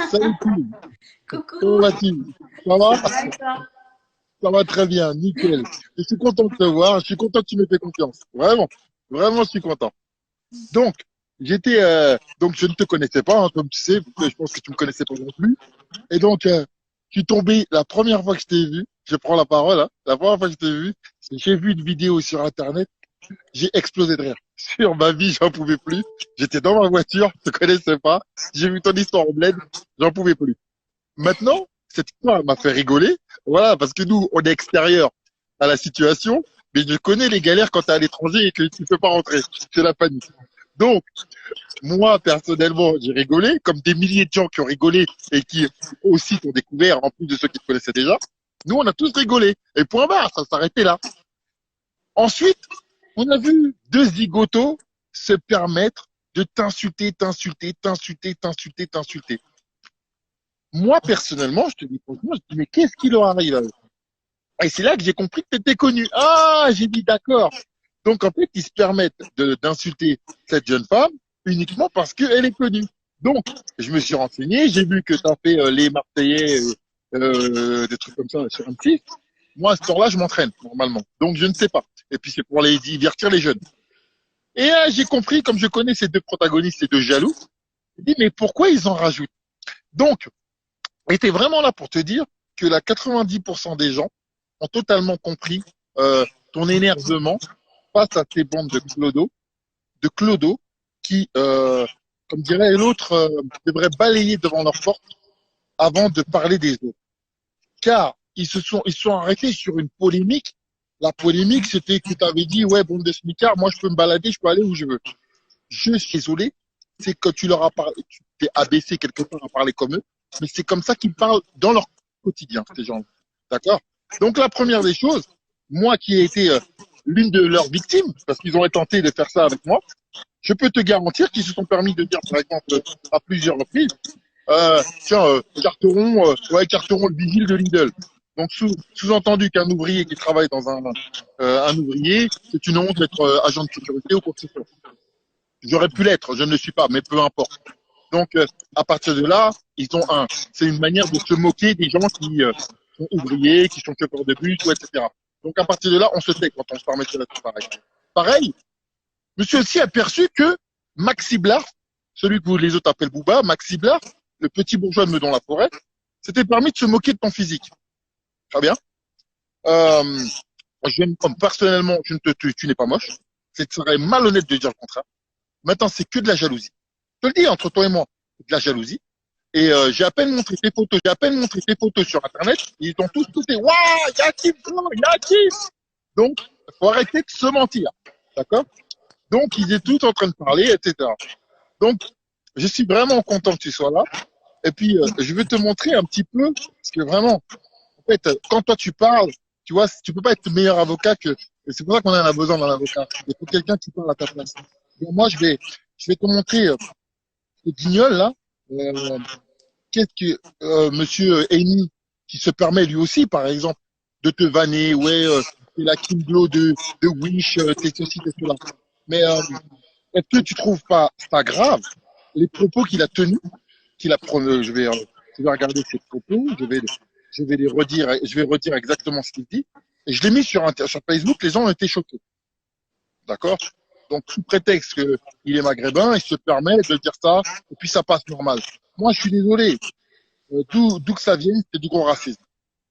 Salut, cool. Comment Coucou, vas-tu? Ça va? ça va et toi? Ça va très bien, nickel. Je suis content de te voir, je suis content que tu m'aies fait confiance. Vraiment, vraiment, je suis content. Donc, donc je ne te connaissais pas, hein, comme tu sais, je pense que tu me connaissais pas non plus. Et donc, je suis tombé la première fois que je t'ai vu, je prends la parole, hein, la première fois que je t'ai vu, j'ai vu une vidéo sur Internet, j'ai explosé de rire. Sur ma vie, j'en pouvais plus. J'étais dans ma voiture, je te connaissais pas. J'ai vu ton histoire au bled, j'en pouvais plus. Maintenant, cette histoire m'a fait rigoler. Voilà, parce que nous, on est extérieur à la situation, mais je connais les galères quand tu es à l'étranger et que tu ne peux pas rentrer. C'est la panique. Donc, moi, personnellement, j'ai rigolé, comme des milliers de gens qui ont rigolé et qui aussi t'ont découvert, en plus de ceux qui te connaissaient déjà. Nous, on a tous rigolé. Et point barre, ça s'arrêtait là. Ensuite, on a vu deux zigotos se permettre de t'insulter, t'insulter, t'insulter, t'insulter, t'insulter. Moi, personnellement, je te dis franchement, je dis, mais qu'est-ce qui leur arrive à eux? Et c'est là que j'ai compris que tu étais connu. Ah, j'ai dit d'accord. Donc, en fait, ils se permettent d'insulter cette jeune femme uniquement parce qu'elle est connue. Donc, je me suis renseigné, j'ai vu que tu as fait les Marseillais, des trucs comme ça sur M6. Moi, à ce temps-là, je m'entraîne, normalement. Donc, je ne sais pas. Et puis, c'est pour les divertir les jeunes. Et j'ai compris, comme je connais ces deux protagonistes, ces deux jaloux, j'ai dit, mais pourquoi ils en rajoutent? Donc, était vraiment là pour te dire que la 90% des gens ont totalement compris ton énervement face à ces bandes de clodo qui, comme dirait l'autre, devraient balayer devant leur porte avant de parler des autres. Car ils sont arrêtés sur une polémique. La polémique, c'était que tu avais dit, ouais, bande de smicards, moi je peux me balader, je peux aller où je veux. Je suis désolé, c'est que tu leur as parlé, tu t'es abaissé quelque part à parler comme eux, mais c'est comme ça qu'ils parlent dans leur quotidien, ces gens. D'accord? Donc la première des choses, moi qui ai été l'une de leurs victimes, parce qu'ils ont tenté de faire ça avec moi, je peux te garantir qu'ils se sont permis de dire, par exemple, à plusieurs reprises, tiens, Carteron, ouais, Carteron, le vigile de Lidl. Donc sous-entendu qu'un ouvrier qui travaille dans un ouvrier, c'est une honte d'être agent de sécurité ou quoi que ce soit. J'aurais pu l'être, je ne le suis pas, mais peu importe. Donc, à partir de là, c'est une manière de se moquer des gens qui sont ouvriers, qui sont chauffeurs de bus, ou etc. Donc, à partir de là, on se tait quand on se permet de faire pareil. Pareil, je me suis aussi aperçu que Maxi Blar, celui que vous les autres appellent Booba, Maxi Blar, le petit bourgeois de Meudon-la-Forêt, s'était permis de se moquer de ton physique. Très bien. Euh, comme personnellement, tu n'es pas moche. Ce serait malhonnête de dire le contraire. Maintenant, c'est que de la jalousie. Je te le dis, entre toi et moi, c'est de la jalousie. Et j'ai à peine montré tes photos sur Internet, ils ont tous touté. Waouh, Yakib, Yakib. Donc, il faut arrêter de se mentir. D'accord? Donc, ils étaient tous en train de parler, etc. Donc, je suis vraiment content que tu sois là. Et puis, je vais te montrer un petit peu, parce que vraiment, en fait, quand toi tu parles, tu vois, tu peux pas être meilleur avocat que. Et c'est pour ça qu'on en a besoin d'un avocat. Il faut quelqu'un qui parle à ta place. Donc, moi, je vais te montrer ce guignol là. Euh, Qu'est-ce que Monsieur Amy, qui se permet lui aussi, par exemple, de te vanner, ouais, t'es la Kim Glow de Wish, t'es ceci, t'es cela. Mais est-ce que tu trouves pas grave les propos qu'il a tenus, je vais regarder ses propos, je vais les redire, je vais redire exactement ce qu'il dit. Et je l'ai mis sur Facebook, les gens ont été choqués. D'accord? Donc, sous prétexte qu'il est maghrébin, il se permet de dire ça, et puis ça passe normal. Moi, je suis désolé. D'où que ça vienne, c'est du gros racisme.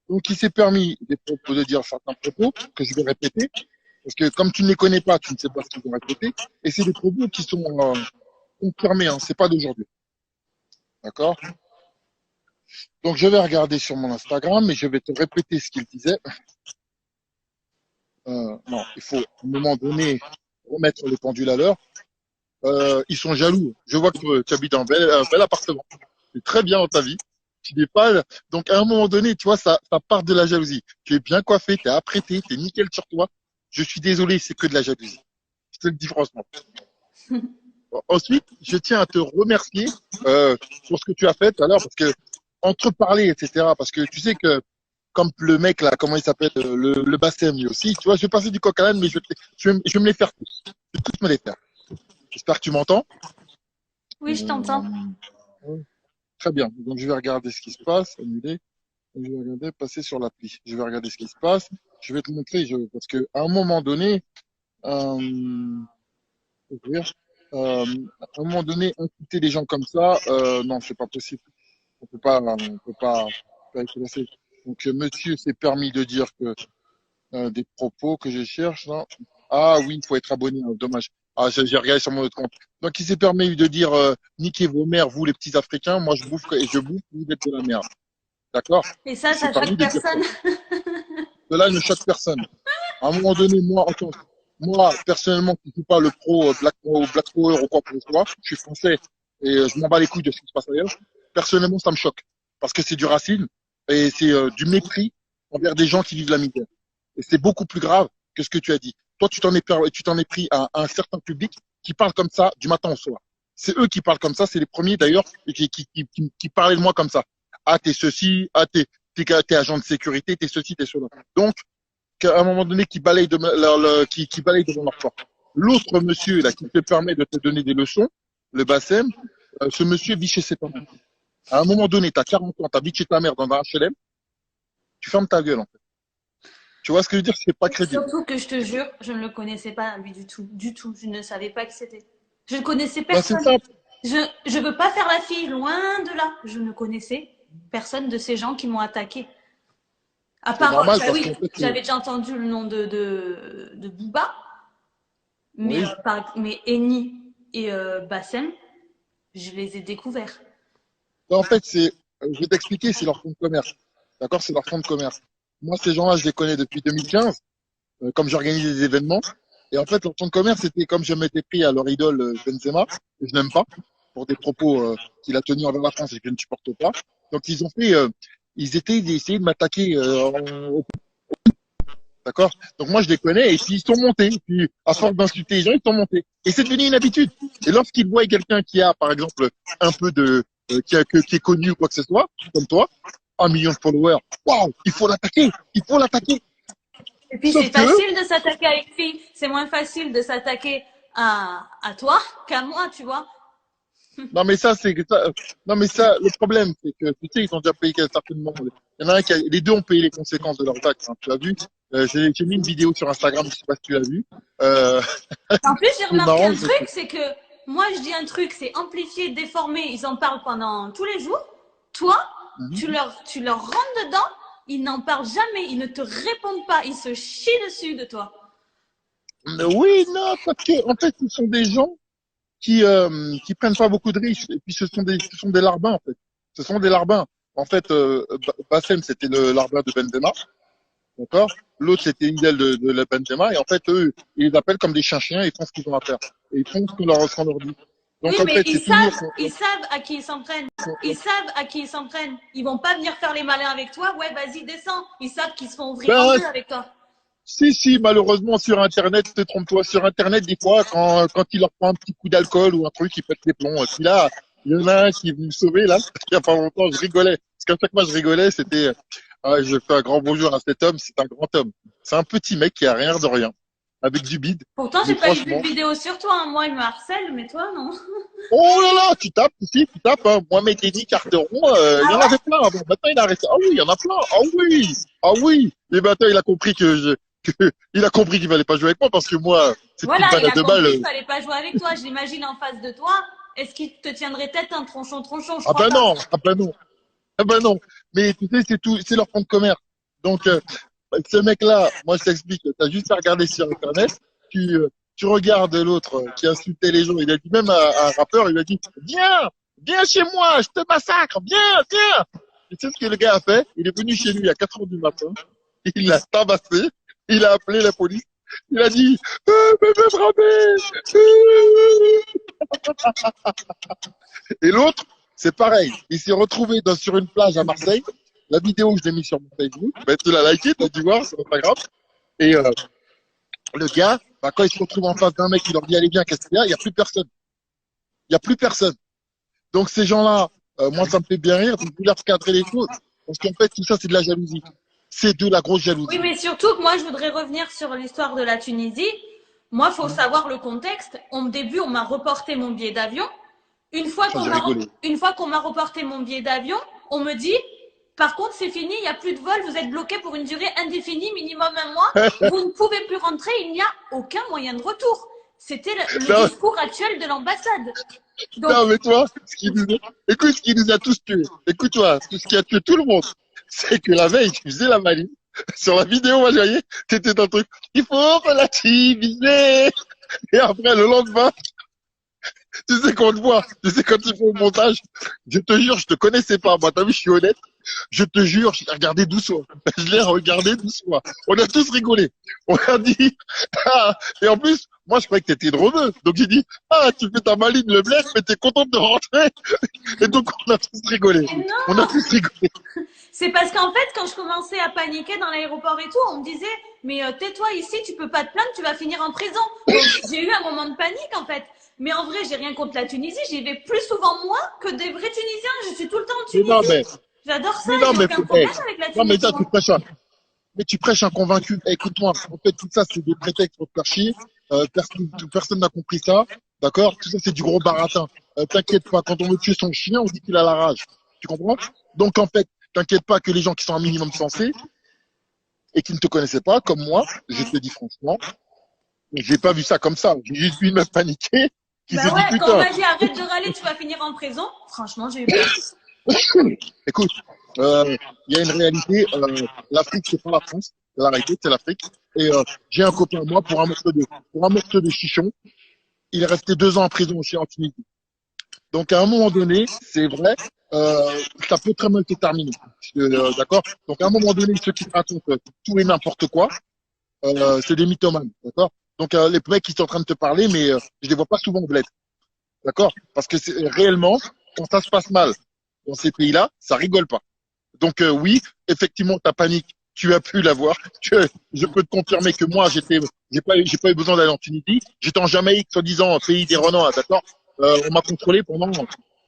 Donc, il s'est permis de dire certains propos que je vais répéter, parce que comme tu ne les connais pas, tu ne sais pas ce qu'ils vont répéter, et c'est des propos qui sont confirmés, hein, c'est pas d'aujourd'hui. D'accord? Donc, je vais regarder sur mon Instagram, et je vais te répéter ce qu'il disait. Non, il faut, à un moment donné, remettre les pendules à l'heure. Ils sont jaloux. Je vois que tu habites un bel appartement. C'est très bien dans ta vie. Tu n'es pas. Donc, à un moment donné, tu vois, ça part de la jalousie. Tu es bien coiffé, tu es apprêté, tu es nickel sur toi. Je suis désolé, c'est que de la jalousie. Je te le dis franchement. Ensuite, je tiens à te remercier pour ce que tu as fait tout à l'heure, parce que entre parler, etc. Parce que tu sais que, comme le mec là, comment il s'appelle, le Bassem lui aussi, tu vois, je vais passer du coq à l'âne, mais je vais me les faire tous. Je vais tous me les faire. J'espère que tu m'entends. Oui, je t'entends. Très bien. Donc, je vais regarder ce qui se passe. Annuler. Je vais regarder, passer sur l'appli. Je vais regarder ce qui se passe. Je vais te montrer, parce que à un moment donné, ouvrir, à un moment donné, insulter les gens comme ça, non, c'est pas possible. On peut pas être laissé. Donc, monsieur s'est permis de dire que des propos que je cherche, là. Ah oui, il faut être abonné, hein, dommage. Ah, j'ai regardé sur mon autre compte. Donc, il s'est permis de dire, niquez vos mères, vous les petits Africains, moi je bouffe et je bouffe, vous êtes de la merde. D'accord? Et ça, Il s'est ça permis choque de dire ça. personne. Cela ne choque personne. À un moment donné, moi, personnellement, qui ne suis pas le pro Black Power ou quoi que ce soit, je suis français et je m'en bats les couilles de ce qui se passe ailleurs. Personnellement, ça me choque. Parce que c'est du racisme et c'est du mépris envers des gens qui vivent la misère. Et c'est beaucoup plus grave que ce que tu as dit. Toi, tu t'en es pris à un certain public qui parle comme ça du matin au soir. C'est eux qui parlent comme ça, c'est les premiers d'ailleurs qui parlaient de moi comme ça. Ah, t'es ceci, ah, t'es agent de sécurité, t'es ceci, t'es cela. Donc, qu'à un moment donné, qui balaye devant leur porte. L'autre monsieur, là, qui te permet de te donner des leçons, le Bassem, ce monsieur vit chez ses parents. À un moment donné, t'as 40 ans, t'habites chez ta mère dans un HLM, tu fermes ta gueule, en fait. Tu vois ce que je veux dire? C'est pas crédible. Surtout que je te jure, je ne le connaissais pas, lui, du tout. Du tout. Je ne savais pas qui c'était. Je ne connaissais Ben, c'est personne. ça. Je veux pas faire la fille, loin de là. Je ne connaissais personne de ces gens qui m'ont attaqué. À C'est part, normal parce oui, qu'en fait, j'avais déjà entendu le nom de Booba, mais, oui. mais Eni et Bassem, je les ai découverts. Ben, en fait, je vais t'expliquer, c'est leur fonds de commerce. D'accord? C'est leur fonds de commerce. Moi, ces gens-là, je les connais depuis 2015, comme j'organise des événements. Et en fait, leur fonds de commerce, c'était comme je m'étais pris à leur idole Benzema, que je n'aime pas, pour des propos qu'il a tenus envers la France et que je ne supporte pas. Donc, ils essayaient de m'attaquer d'accord? Donc moi je les connais et puis ils sont montés. Et puis à force d'insulter les gens, ils sont montés. Et c'est devenu une habitude. Et lorsqu'ils voient quelqu'un qui a, par exemple, un peu de qui est connu ou quoi que ce soit, comme toi, 1 million de followers, waouh, il faut l'attaquer, il faut l'attaquer. Et puis Sauf c'est que, facile de s'attaquer à une fille, c'est moins facile de s'attaquer à toi qu'à moi, tu vois. non mais ça c'est ça, non mais ça, le problème c'est que tu sais ils ont déjà payé certainement. Il y en a un les deux ont payé les conséquences de leurs actes. Hein, tu as vu? J'ai mis une vidéo sur Instagram, je sais pas si tu l'as vu. Euh, En plus, j'ai c'est remarqué marrant, un truc, c'est que moi je dis un truc, c'est amplifié, déformé, ils en parlent pendant tous les jours. Toi, tu leur rentres dedans, ils n'en parlent jamais, ils ne te répondent pas, ils se chient dessus de toi. oui, non, parce que en fait ce sont des gens qui prennent pas beaucoup de risques. Et puis ce sont des larbins en fait. Ce sont des larbins. En fait, Bassem c'était le larbin de Benzema, d'accord. L'autre c'était une aile de la Benzema. Et en fait eux, ils les appellent comme des chiens, ils font ce qu'ils ont à faire. Et ils font ce qu'on leur dit. Oui, Donc en mais fait c'est toujours. ils savent à qui ils s'en prennent. Ils savent à qui ils s'en prennent. Ils vont pas venir faire les malins avec toi. Ouais, vas-y, descends. Ils savent qu'ils se font ouvrir en Ben, deux avec toi. si, malheureusement sur Internet, te trompe-toi, sur Internet des fois quand il leur prend un petit coup d'alcool ou un truc, ils pètent les plombs. Et puis là, il y en a un qui est venu me sauver là. Il y a pas longtemps, je rigolais. Parce qu'à chaque fois je rigolais, c'était je fais un grand bonjour à cet homme, c'est un grand homme. C'est un petit mec qui a rien de rien, avec du bide. Pourtant, Mais j'ai pas vu de franchement, vidéo sur toi. Hein. Moi, il me harcèle, mais toi, non. oh là là, tu tapes ici, tu tapes. Hein. Mohamed Edi Carteron, il y en avait plein. Bon, maintenant il a arrêté. Ah oui, il y en a plein. Ah oui, ah oui. Et maintenant il a compris il a compris qu'il fallait pas jouer avec moi parce que moi, cette Voilà, petite balle il à a deux balles. compris qu'il fallait pas jouer avec toi. Je l'imagine en face de toi. Est-ce qu'il te tiendrait tête un tronchon? Je Ah crois ben pas. non, ah ben non, ah ben non. Mais tu sais, c'est tout, c'est leur fonds de commerce. Donc ce mec-là, moi je t'explique, t'as juste à regarder sur Internet. Tu regardes l'autre qui insultait les gens. Il a dit même à un rappeur, il a dit viens chez moi, je te massacre, viens. Et tu sais ce que le gars a fait? Il est venu chez lui à 4 heures du matin. Il l'a tabassé. Il a appelé la police. Il a dit bébé frappé. Et l'autre, c'est pareil. Il s'est retrouvé sur une plage à Marseille. La vidéo, je l'ai mis sur mon Facebook. Ben, tu l'as liké, tu as dû voir sur Instagram. Et le gars, bah, quand il se retrouve en face d'un mec qui leur dit allez bien, qu'est-ce qu'il y a? Il n'y a plus personne. Il n'y a plus personne. Donc ces gens-là, moi ça me fait bien rire, donc vous leur cadrer les choses. Parce qu'en fait, tout ça, c'est de la jalousie. C'est de la grosse Oui, jalousie. mais surtout que moi, je voudrais revenir sur l'histoire de la Tunisie. Moi, il faut savoir le contexte. Au début, on m'a reporté mon billet d'avion. Une fois Ça, j'ai rigolé. qu'on m'a reporté mon billet d'avion, on me dit, par contre, c'est fini, il n'y a plus de vol, vous êtes bloqué pour une durée indéfinie, minimum un mois, vous ne pouvez plus rentrer, il n'y a aucun moyen de retour. C'était le discours actuel de l'ambassade. Donc, non, mais toi, écoute ce qui nous a tous tués. Écoute-toi, ce qui a tué tout le monde, c'est que la veille, tu faisais la maline. Sur la vidéo, moi, je voyais, t'étais dans le truc. Il faut relativiser. Et après, le lendemain, tu sais qu'on te voit, tu sais quand tu fais le montage, je te jure, je te connaissais pas. Moi, t'as vu, je suis honnête. Je te jure, je l'ai regardé doucement. Je l'ai regardé doucement. On a tous rigolé. On a dit, ah, et en plus, moi, je croyais que t'étais drôleuse. Donc, j'ai dit, ah, tu fais ta maline, le blef, mais t'es contente de rentrer. Et donc, on a tous rigolé. On a tous rigolé. c'est parce qu'en fait, quand je commençais à paniquer dans l'aéroport et tout, on me disait, mais tais-toi ici, tu peux pas te plaindre, tu vas finir en prison. Donc, j'ai eu un moment de panique, en fait. Mais en vrai, j'ai rien contre la Tunisie. J'y vais plus souvent moi que des vrais Tunisiens. Je suis tout le temps en Mais non, Tunisie. J'adore ça. mais non, J'ai mais, aucun problème avec la non, mais Tunisie. ça, tu prêches un convaincu. Écoute-moi, en fait, tout ça, c'est des prétextes pour te faire chier. Personne n'a compris ça. D'accord? Tout ça, c'est du gros baratin. T'inquiète pas, quand on veut tuer son chien, on dit qu'il a la rage. Tu comprends? Donc, en fait, t'inquiète pas que les gens qui sont un minimum sensés et qui ne te connaissaient pas, comme moi, je te dis franchement, j'ai pas vu ça comme ça. J'ai juste vu une meuf paniquer qui Bah s'est dit ouais, quand on putain. m'a dit arrête de râler, tu vas finir en prison. Franchement, j'ai eu peur. Écoute, il y a une réalité. L'Afrique, c'est pas la France. La réalité, c'est l'Afrique. Et j'ai un copain, moi, pour un morceau de chichon, il est resté 2 ans en prison aussi en Tunisie. Donc, à un moment donné, c'est vrai, ça peut très mal se terminer. D'accord? Donc, à un moment donné, ceux qui racontent tout et n'importe quoi, c'est des mythomanes. D'accord? Donc, les mecs qui sont en train de te parler, mais je les vois pas souvent au bled. D'accord? Parce que c'est réellement, quand ça se passe mal dans ces pays-là, ça rigole pas. Donc oui, effectivement, ta panique, tu as pu l'avoir. Je peux te confirmer que moi, j'ai pas eu besoin d'aller en Tunisie. J'étais en Jamaïque, soi-disant, pays des renards, d'accord. On m'a contrôlé pendant.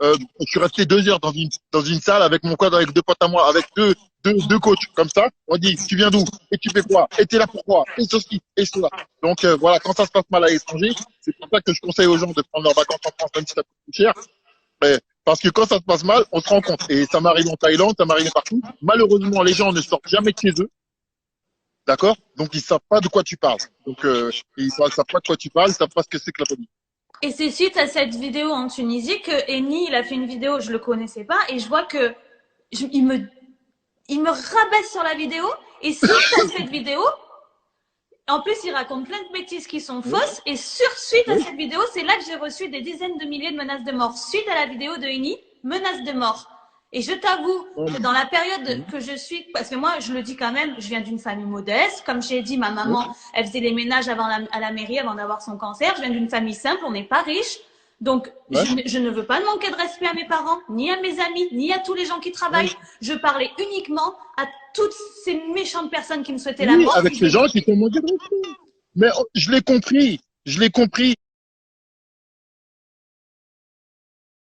Je suis resté 2 heures dans une salle avec mon quad, avec 2 potes à moi, avec deux coachs comme ça. On dit, tu viens d'où? Et tu fais quoi? Et t'es là pourquoi? Et ceci, et cela. Donc voilà, quand ça se passe mal à l'étranger, c'est pour ça que je conseille aux gens de prendre leurs vacances en France, même si ça coûte plus cher. Parce que quand ça se passe mal, on se rend compte. Et ça m'arrive en Thaïlande, ça m'arrive partout. Malheureusement, les gens ne sortent jamais de chez eux. D'accord? Donc, ils savent pas de quoi tu parles. Donc, ils savent pas de quoi tu parles, ils savent pas ce que c'est que la police. Et c'est suite à cette vidéo en Tunisie que Eni, il a fait une vidéo, je le connaissais pas, et je vois que il me rabaisse sur la vidéo. Et suite à cette vidéo, en plus, il raconte plein de bêtises qui sont fausses. Et suite à cette vidéo, c'est là que j'ai reçu des dizaines de milliers de menaces de mort. Suite à la vidéo de Eni, menaces de mort. Et je t'avoue que dans la période que je suis, parce que moi, je le dis quand même, je viens d'une famille modeste. Comme j'ai dit, ma maman, elle faisait les ménages à la mairie avant d'avoir son cancer. Je viens d'une famille simple, on n'est pas riche. Donc, je ne veux pas manquer de respect à mes parents, ni à mes amis, ni à tous les gens qui travaillent. Je parlais uniquement à toutes ces méchantes personnes qui me souhaitaient la mort. Avec ces gens qui t'ont manqué de respect. Mais je l'ai compris. Je l'ai compris.